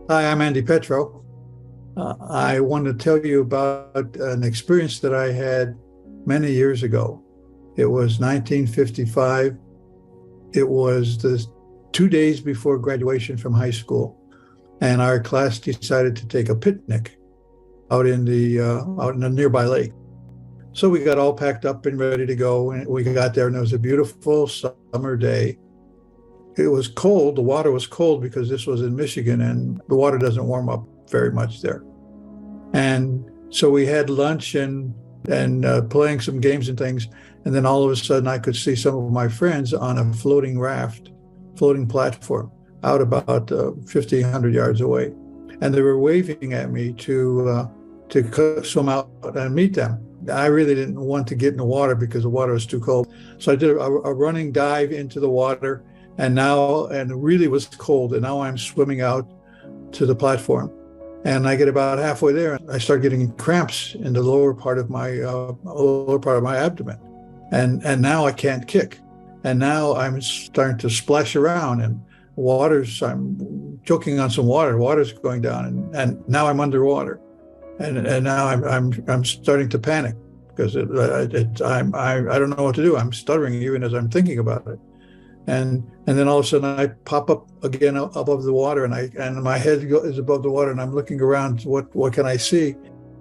Hi, I'm Andy Petro. I want to tell you about an experience that I had many years ago. It was 1955. It was the 2 days before graduation from high school, and our class decided to take a picnic out in a nearby lake. So we got all packed up and ready to go, and we got there, and it was a beautiful summer day. It was cold. The water was cold because this was in Michigan, and the water doesn't warm up very much there. And so we had lunch and playing some games and things. And then all of a sudden, I could see some of my friends on a floating raft, floating platform, out about 50, 100 yards away, and they were waving at me to swim out and meet them. I really didn't want to get in the water because the water was too cold. So I did a running dive into the water, and it really was cold. And now I'm swimming out to the platform. And I get about halfway there, and I start getting cramps in the lower part of my abdomen. And now I can't kick. And now I'm starting to splash around, and I'm choking on some water. Water's going down, and now I'm underwater. And now I'm starting to panic because I don't know what to do. I'm stuttering even as I'm thinking about it. And then all of a sudden I pop up again above the water, and my head is above the water, and I'm looking around. What can I see?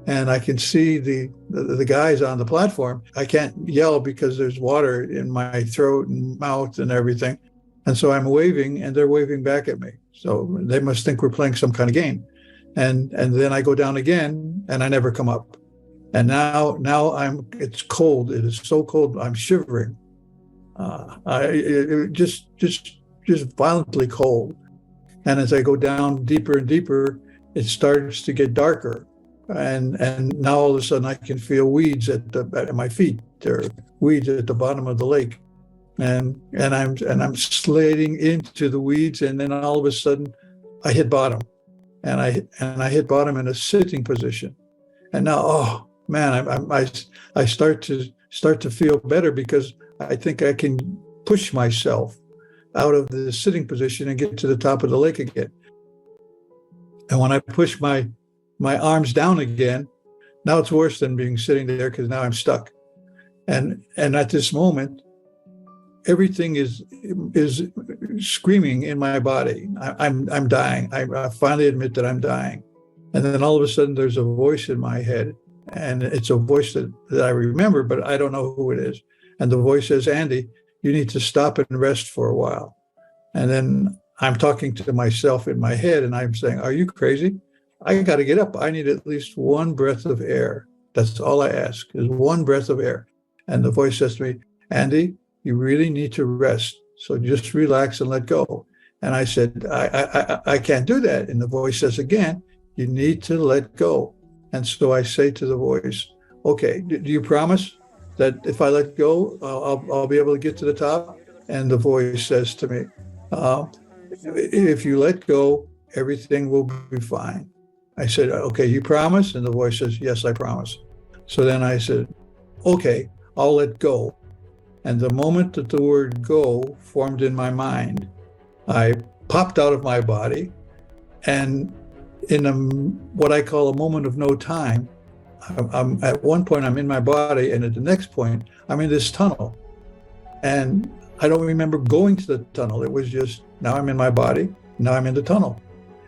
And I can see the guys on the platform. I can't yell because there's water in my throat and mouth and everything. And so I'm waving, and they're waving back at me. So they must think we're playing some kind of game. And then I go down again, and I never come up. And now it's cold. It is so cold. I'm shivering. Just violently cold. And as I go down deeper and deeper, it starts to get darker. And now all of a sudden I can feel weeds at my feet. There are weeds at the bottom of the lake. And I'm sliding into the weeds, and then all of a sudden I hit bottom. And I hit bottom in a sitting position. And now, oh man, I start to feel better because I think I can push myself out of the sitting position and get to the top of the lake again. And when I push my arms down again, now it's worse than being sitting there because now I'm stuck. And at this moment, everything is screaming in my body. I'm dying. I finally admit that I'm dying. And then all of a sudden, there's a voice in my head, and it's a voice that I remember, but I don't know who it is. And the voice says, "Andy, you need to stop and rest for a while." And then I'm talking to myself in my head, and I'm saying, "Are you crazy? I got to get up. I need at least one breath of air. That's all I ask, is one breath of air." And the voice says to me, "Andy, you really need to rest. So just relax and let go." And I said, I can't do that. And the voice says again, "You need to let go." And so I say to the voice, "Okay, do you promise that if I let go, I'll be able to get to the top?" And the voice says to me, "If you let go, everything will be fine." I said, "Okay, you promise?" And the voice says, "Yes, I promise." So then I said, "Okay, I'll let go." And the moment that the word "go" formed in my mind, I popped out of my body, and in what I call a moment of no time, I'm at one point I'm in my body, and at the next point I'm in this tunnel. And I don't remember going to the tunnel. It was just, now I'm in my body, now I'm in the tunnel.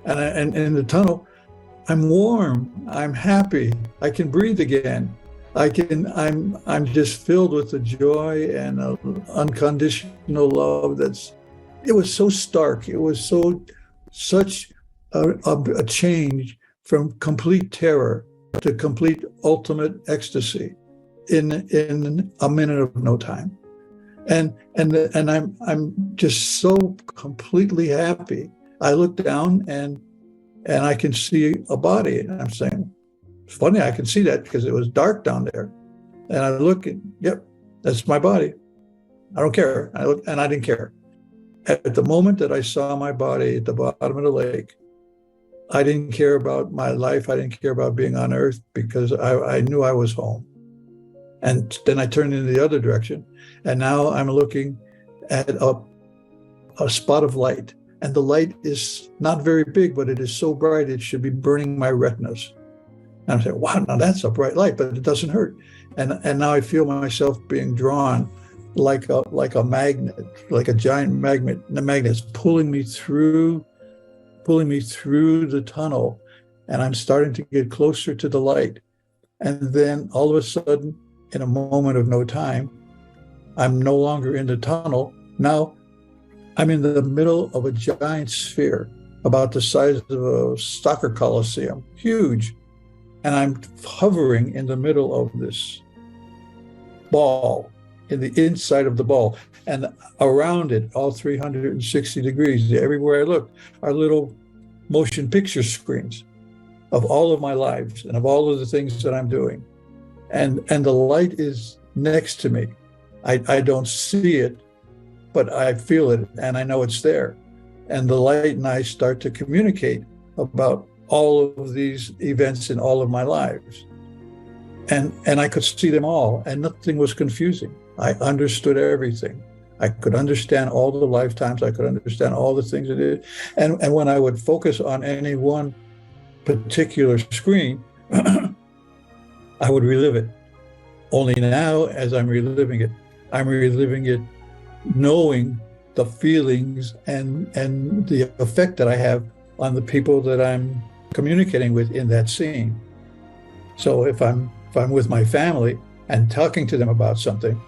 And in the tunnel, I'm warm, I'm happy, I can breathe again. I'm just filled with the joy and unconditional love. It was so stark. It was such a change from complete terror to complete ultimate ecstasy in a minute of no time. And I'm just so completely happy. I look down and I can see a body, and I'm saying, it's funny, I can see that because it was dark down there. And I look and, yep, that's my body. I don't care. And I didn't care. At the moment that I saw my body at the bottom of the lake, I didn't care about my life. I didn't care about being on earth because I knew I was home. And then I turned in the other direction. And now I'm looking at a spot of light. and the light is not very big, but it is so bright it should be burning my retinas. And I'm saying, wow, now that's a bright light, but it doesn't hurt. And now I feel myself being drawn like a magnet, like a giant magnet. The magnet's pulling me through the tunnel, and I'm starting to get closer to the light. And then all of a sudden, in a moment of no time, I'm no longer in the tunnel. Now I'm in the middle of a giant sphere about the size of a soccer coliseum, huge. And I'm hovering in the middle of this ball, in the inside of the ball. And around it, all 360 degrees, everywhere I look, are little motion picture screens of all of my lives and of all of the things that I'm doing. And the light is next to me. I don't see it, but I feel it and I know it's there. And the light and I start to communicate about all of these events in all of my lives. And I could see them all, and nothing was confusing. I understood everything. I could understand all the lifetimes. I could understand all the things it is. And when I would focus on any one particular screen, I would relive it. Only now, as I'm reliving it knowing the feelings and the effect that I have on the people that I'm communicating with in that scene. So if I'm with my family and talking to them about something,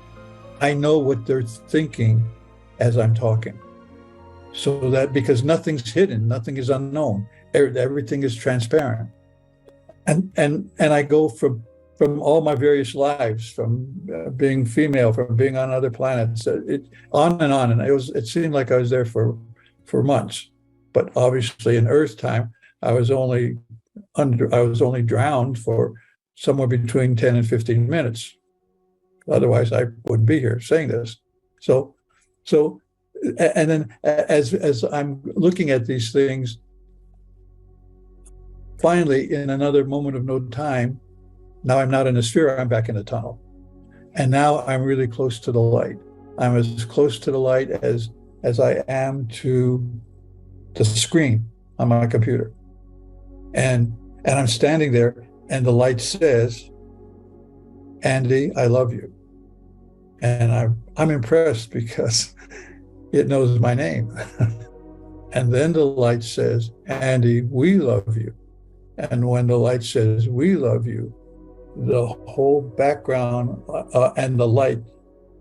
I know what they're thinking as I'm talking. So that, because nothing's hidden, nothing is unknown, everything is transparent. And I go from all my various lives, from being female, from being on other planets, on and on. And it seemed like I was there for months. But obviously in Earth time, I was only drowned for somewhere between 10 and 15 minutes. Otherwise, I wouldn't be here saying this. So, and then as I'm looking at these things, finally, in another moment of no time, now I'm not in a sphere, I'm back in the tunnel. And now I'm really close to the light. I'm as close to the light as I am to the screen on my computer. And I'm standing there, and the light says, Andy, I love you. And I'm impressed because it knows my name. And then the light says, Andy, we love you. And when the light says, we love you, the whole background and the light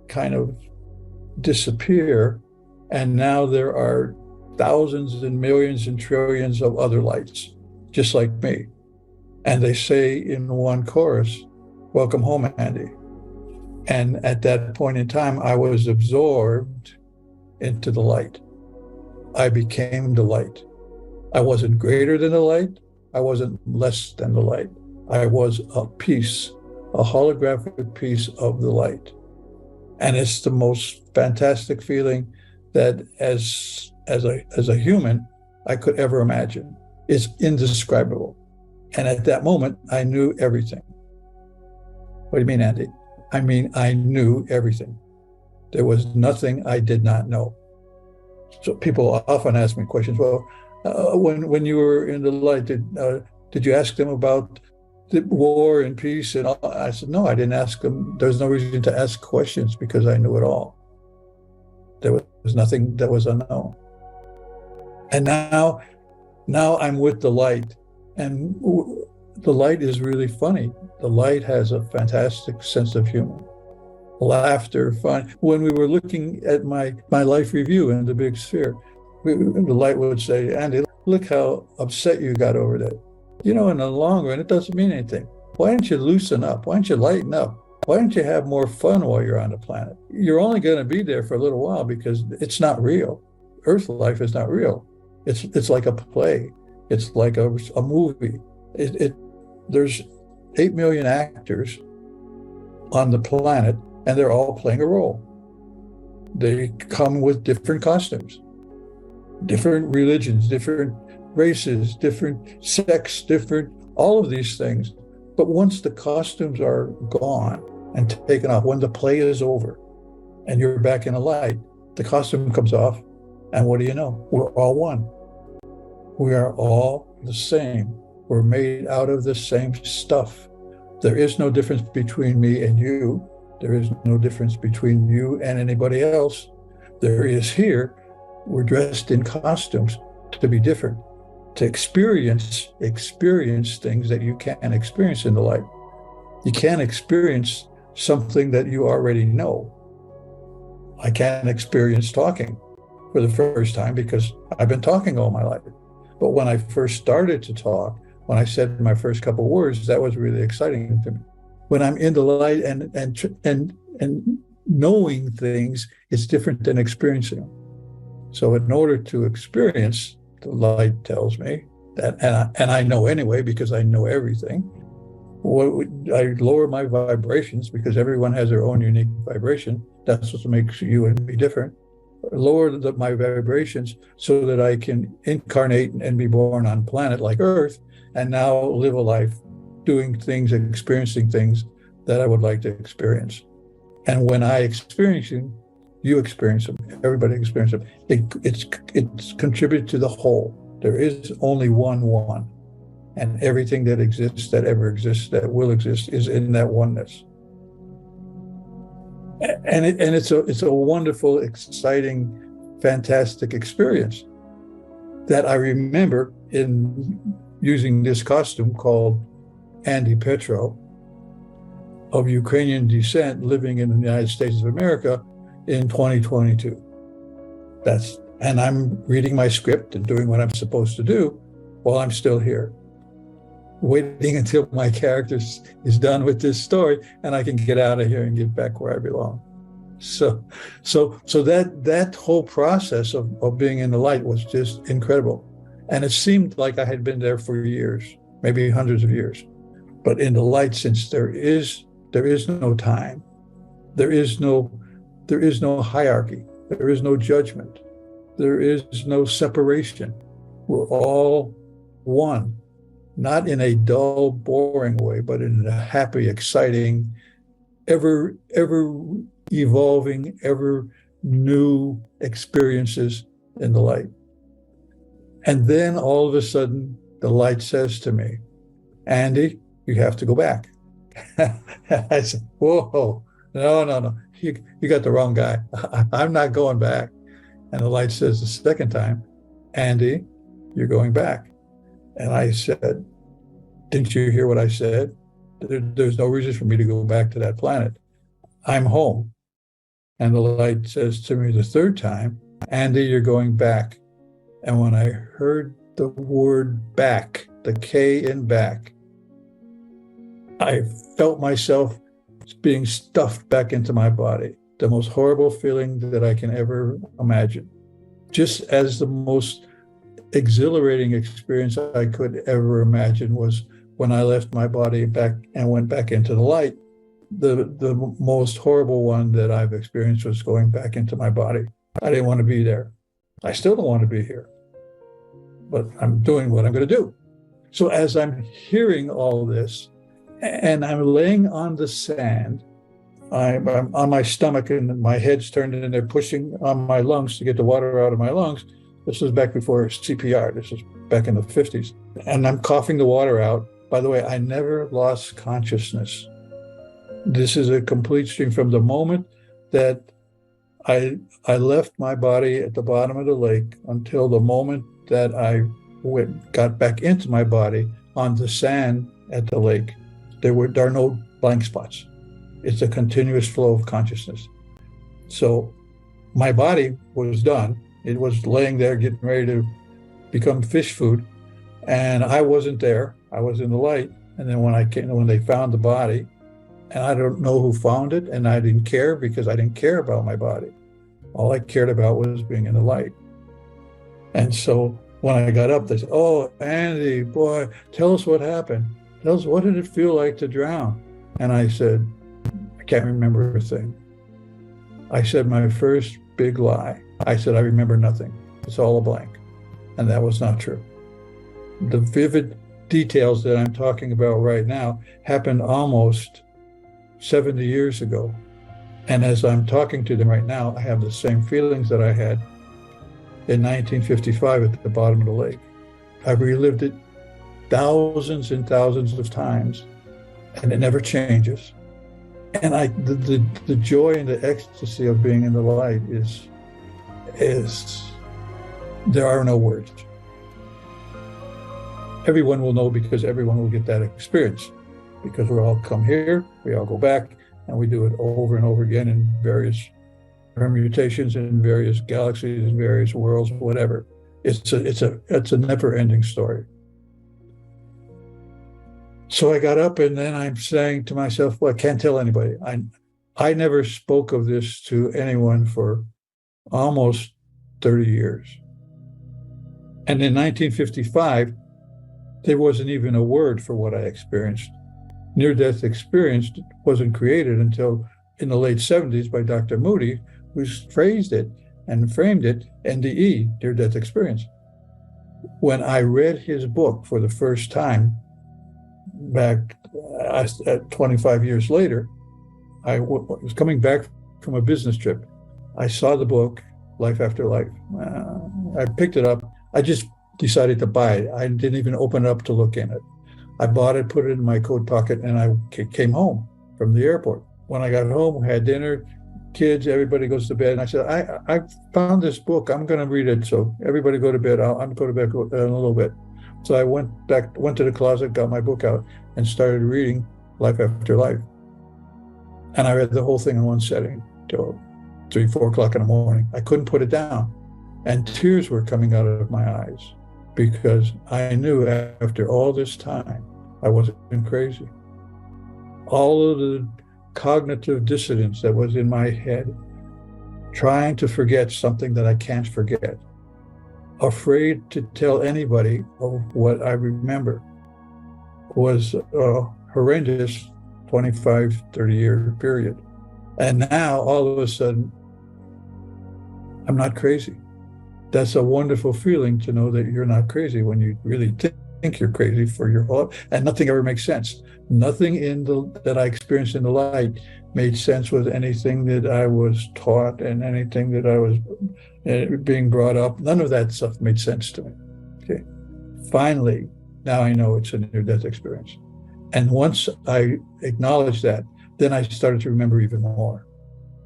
kind of disappear. And now there are thousands and millions and trillions of other lights, just like me. And they say in one chorus, welcome home, Andy. And at that point in time, I was absorbed into the light. I became the light. I wasn't greater than the light. I wasn't less than the light. I was a piece, a holographic piece of the light. And it's the most fantastic feeling that as a human, I could ever imagine. It's indescribable. And at that moment, I knew everything. What do you mean, Andy? I mean, I knew everything. There was nothing I did not know. So people often ask me questions. Well, when you were in the light, did you ask them about the war and peace and all? I said, no, I didn't ask them. There's no reason to ask questions because I knew it all. There was nothing that was unknown. And now I'm with the light, and the light is really funny. The light has a fantastic sense of humor, laughter, fun. When we were looking at my life review in the big sphere, the light would say, Andy, look how upset you got over that. You know, in the long run, it doesn't mean anything. Why don't you loosen up? Why don't you lighten up? Why don't you have more fun while you're on the planet? You're only going to be there for a little while because it's not real. Earth life is not real. It's like a play. It's like a movie. There's 8 million actors on the planet, and they're all playing a role. They come with different costumes, different religions, different races, different sex, different, all of these things. But once the costumes are gone and taken off, when the play is over and you're back in the light, the costume comes off And what do you know? We're all one. We are all the same. We're made out of the same stuff. There is no difference between me and you. There is no difference between you and anybody else. There is here. We're dressed in costumes to be different, to experience things that you can't experience in the light. You can't experience something that you already know. I can't experience talking for the first time because I've been talking all my life. But when I first started to talk, when I said my first couple of words, that was really exciting to me. When I'm in the light and knowing things, it's different than experiencing them. So in order to experience, the light tells me that, and I know anyway because I know everything. I lower my vibrations because everyone has their own unique vibration. That's what makes you and me different. Lower my vibrations so that I can incarnate and be born on planet like Earth and now live a life doing things, experiencing things that I would like to experience. And when I experience them, you experience them, everybody experiences them. It's contributed to the whole. There is only one. And everything that exists, that ever exists, that will exist is in that oneness. And it's a wonderful, exciting, fantastic experience that I remember in using this costume called Andy Petro of Ukrainian descent living in the United States of America in 2022. And I'm reading my script and doing what I'm supposed to do while I'm still here, waiting until my character is done with this story and I can get out of here and get back where I belong. So that whole process of being in the light was just incredible. And it seemed like I had been there for years, maybe hundreds of years. But in the light, since there is no time, there is no hierarchy, there is no judgment, there is no separation. We're all one, not in a dull, boring way, but in a happy, exciting, ever evolving, ever new experiences in the light. And then all of a sudden, the light says to me, Andy, you have to go back. I said, whoa, no, you got the wrong guy. I'm not going back. And the light says the second time, Andy, you're going back. And I said, didn't you hear what I said? There's no reason for me to go back to that planet. I'm home. And the light says to me the third time, Andy, you're going back. And when I heard the word back, the K in back, I felt myself being stuffed back into my body. The most horrible feeling that I can ever imagine. Just as the most exhilarating experience I could ever imagine was when I left my body back and went back into the light. The most horrible one that I've experienced was going back into my body. I didn't want to be there. I still don't want to be here. But I'm doing what I'm going to do. So as I'm hearing all this, and I'm laying on the sand, I'm on my stomach and my head's turned and they're pushing on my lungs to get the water out of my lungs. This was back before CPR. This was back in the 50s. And I'm coughing the water out. By the way, I never lost consciousness. This is a complete stream from the moment that I left my body at the bottom of the lake until the moment that I got back into my body on the sand at the lake. There are no blank spots. It's a continuous flow of consciousness. So my body was done. It was laying there getting ready to become fish food. And I wasn't there. I was in the light. And then when they found the body, and I don't know who found it, and I didn't care because I didn't care about my body. All I cared about was being in the light. And so when I got up, they said, oh, Andy, boy, tell us what happened. Tell us, what did it feel like to drown? And I said, I can't remember a thing. I said my first big lie. I said, I remember nothing. It's all a blank. And that was not true. The vivid details that I'm talking about right now happened almost 70 years ago. And as I'm talking to them right now, I have the same feelings that I had in 1955 at the bottom of the lake. I've relived it thousands and thousands of times, and it never changes. And the joy and the ecstasy of being in the light is there are no words. Everyone will know because everyone will get that experience, because we all come here, we all go back, and we do it over and over again in various permutations, in various galaxies, in various worlds, whatever. It's a never-ending story. So I got up, and then I'm saying to myself, well, I can't tell anybody. I never spoke of this to anyone for almost 30 years. And in 1955, there wasn't even a word for what I experienced. Near-death experience wasn't created until in the late 70s by Dr. Moody, who phrased it and framed it NDE, near-death experience. When I read his book for the first time, back 25 years later, I was coming back from a business trip. I saw the book, Life After Life. I picked it up. I just decided to buy it. I didn't even open it up to look in it. I bought it, put it in my coat pocket, and I came home from the airport. When I got home, we had dinner, kids, everybody goes to bed. And I said, I found this book. I'm going to read it. So everybody go to bed. I'm going to bed in a little bit. So I went to the closet, got my book out, and started reading Life After Life. And I read the whole thing in one setting till 3, 4 o'clock in the morning. I couldn't put it down. And tears were coming out of my eyes because I knew after all this time, I wasn't crazy. All of the cognitive dissonance that was in my head, trying to forget something that I can't forget, afraid to tell anybody of what I remember, was a horrendous 25, 30-year period. And now, all of a sudden, I'm not crazy. That's a wonderful feeling to know that you're not crazy when you really think you're crazy for your whole life, and nothing ever makes sense. Nothing that I experienced in the light made sense with anything that I was taught and anything that I was being brought up. None of that stuff made sense to me. Okay. Finally, now I know it's a near-death experience. And once I acknowledged that, then I started to remember even more.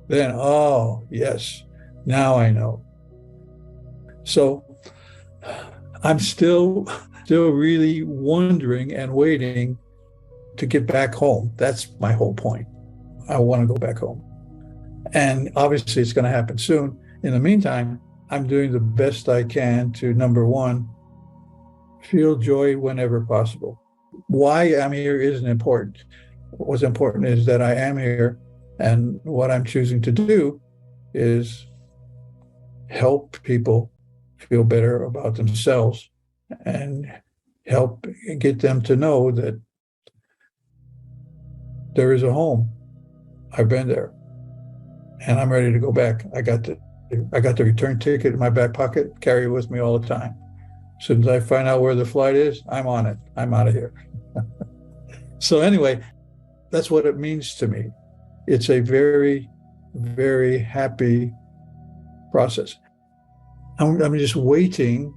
Then, oh, yes, now I know. So I'm still really wondering and waiting to get back home. That's my whole point. I want to go back home. And obviously it's going to happen soon. In the meantime, I'm doing the best I can to, number one, feel joy whenever possible. Why I'm here isn't important. What's important is that I am here, and what I'm choosing to do is help people feel better about themselves and help get them to know that there is a home. I've been there, and I'm ready to go back. I got the return ticket in my back pocket, carry it with me all the time. As soon as I find out where the flight is, I'm on it. I'm out of here. So anyway, that's what it means to me. It's a very, very happy process. I'm just waiting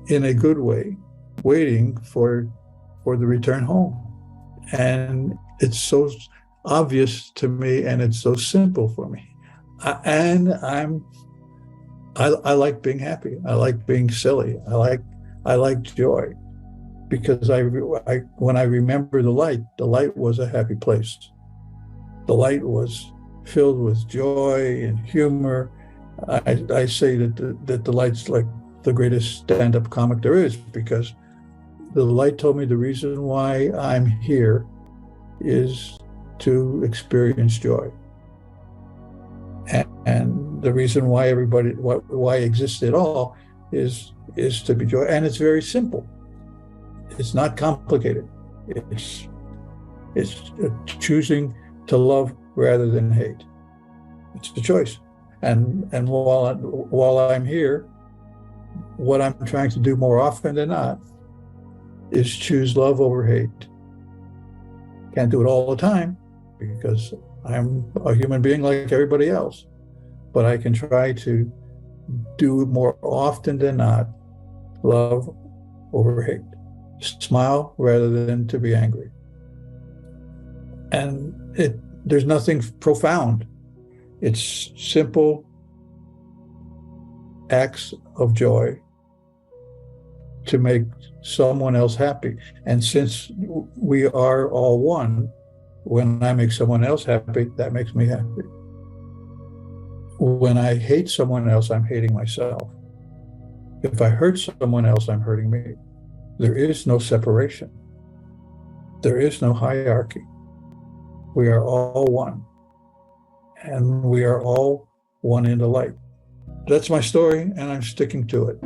in a good way, waiting for the return home. And it's so obvious to me, and it's so simple for me. I like being happy. I like being silly. I like joy, because when I remember the light was a happy place. The light was filled with joy and humor. I say that the light's like the greatest stand-up comic there is, because the light told me the reason why I'm here is to experience joy. And the reason why why it exists at all is to be joy. And it's very simple. It's not complicated. It's choosing to love rather than hate. It's the choice. And while I'm here, what I'm trying to do more often than not is choose love over hate. Can't do it all the time, because I'm a human being like everybody else, but I can try to do more often than not love over hate, smile rather than to be angry. And there's nothing profound. It's simple acts of joy to make someone else happy. And since we are all one, when I make someone else happy, that makes me happy. When I hate someone else, I'm hating myself. If I hurt someone else, I'm hurting me. There is no separation. There is no hierarchy. We are all one. And we are all one in the light. That's my story, and I'm sticking to it.